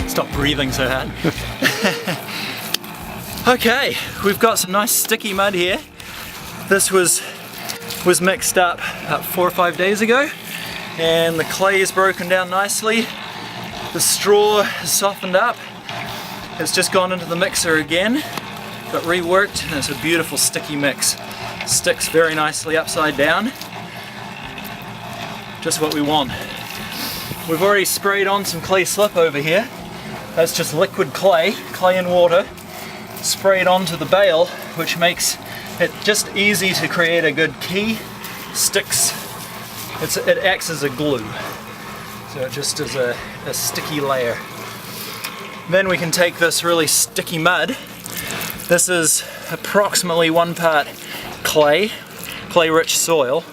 Stop breathing so hard. Okay, we've got some nice sticky mud here. This was mixed up about 4 or 5 days ago, and the clay is broken down nicely. The straw has softened up. It's just gone into the mixer again, got reworked, and it's a beautiful sticky mix. Sticks very nicely upside down. Just what we want. We've already sprayed on some clay slip over here. That's just liquid clay and water, sprayed onto the bale, which makes it just easy to create a good key. Sticks, it acts as a glue. So it just is a sticky layer. Then we can take this really sticky mud. This is approximately 1 part clay-rich soil.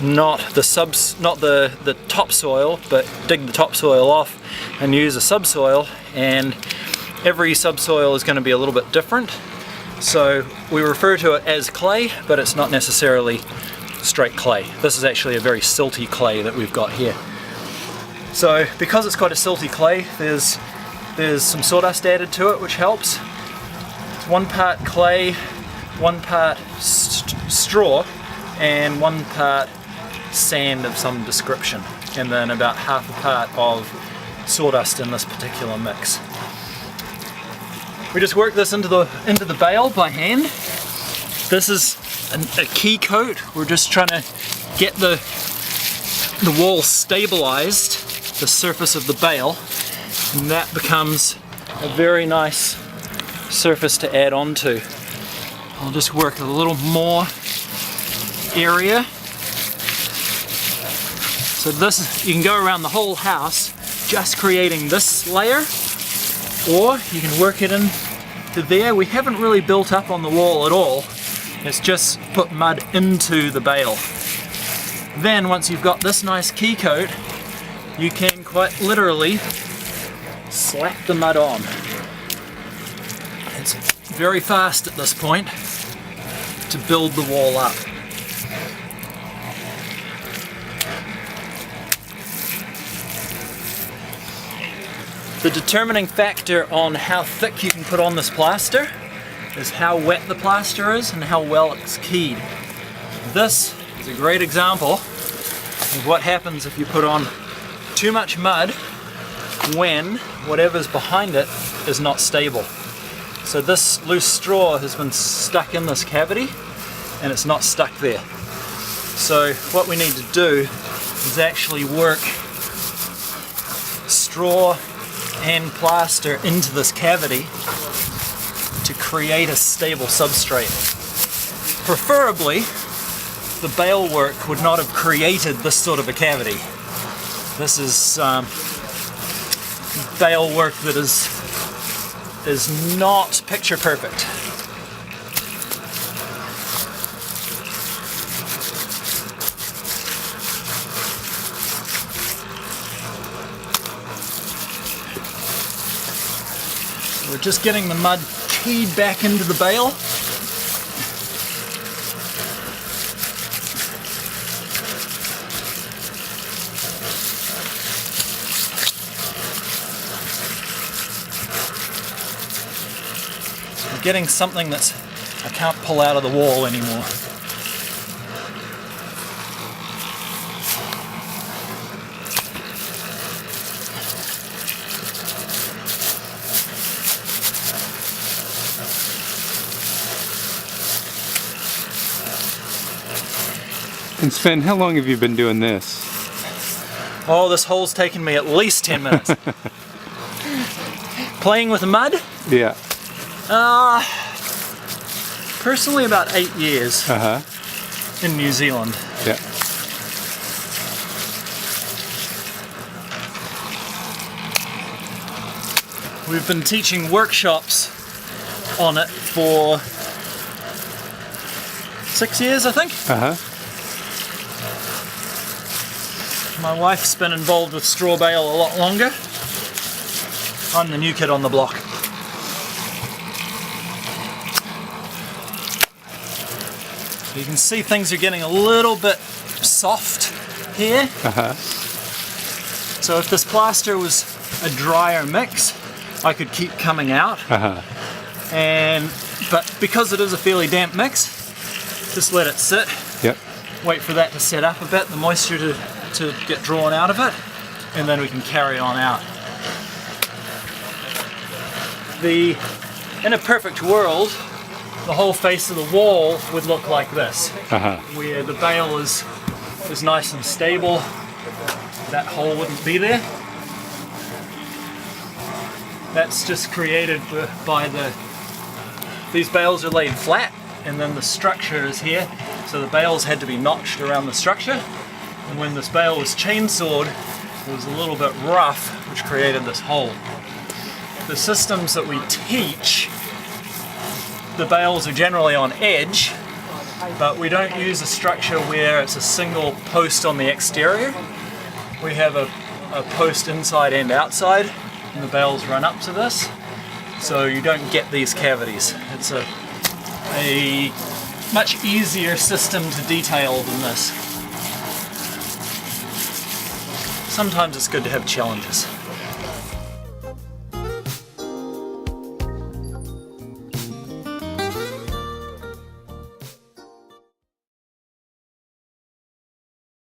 Not the topsoil, but dig the topsoil off and use a subsoil, and every subsoil is going to be a little bit different. So we refer to it as clay, but it's not necessarily straight clay. This is actually a very silty clay that we've got here. So because it's quite a silty clay, there's some sawdust added to it, which helps. It's 1 part clay, 1 part straw, and 1 part sand of some description, and then about half a part of sawdust in this particular mix. We just work this into the bale by hand. This is a key coat. We're just trying to get the wall stabilized, the surface of the bale, and that becomes a very nice surface to add on to. I'll just work a little more area. So this, you can go around the whole house just creating this layer, or you can work it in to there. We haven't really built up on the wall at all. It's just put mud into the bale. Then once you've got this nice key coat, you can quite literally slap the mud on. It's very fast at this point to build the wall up. The determining factor on how thick you can put on this plaster is how wet the plaster is and how well it's keyed. This is a great example of what happens if you put on too much mud when whatever's behind it is not stable. So this loose straw has been stuck in this cavity and it's not stuck there. So what we need to do is actually work straw and plaster into this cavity to create a stable substrate. Preferably, the bale work would not have created this sort of a cavity. This is bale work that is not picture perfect. We're just getting the mud keyed back into the bale. We're getting something that's I can't pull out of the wall anymore. And Sven, how long have you been doing this? Oh, this hole's taken me at least 10 minutes. Playing with mud? Yeah. Personally about 8 years in New Zealand. Yeah. We've been teaching workshops on it for 6 years, I think. My wife's been involved with straw bale a lot longer. I'm the new kid on the block. So you can see things are getting a little bit soft here. So if this plaster was a drier mix, I could keep coming out. But because it is a fairly damp mix, just let it sit. Yep. Wait for that to set up a bit, the moisture to get drawn out of it, and then we can carry on out. In a perfect world, the whole face of the wall would look like this, where the bale is nice and stable. That hole wouldn't be there. That's just created by these bales are laid flat, and then the structure is here, so the bales had to be notched around the structure, and when this bale was chainsawed, it was a little bit rough, which created this hole. The systems that we teach, the bales are generally on edge, but we don't use a structure where it's a single post on the exterior. We have a post inside and outside, and the bales run up to this, so you don't get these cavities. It's a much easier system to detail than this. Sometimes it's good to have challenges.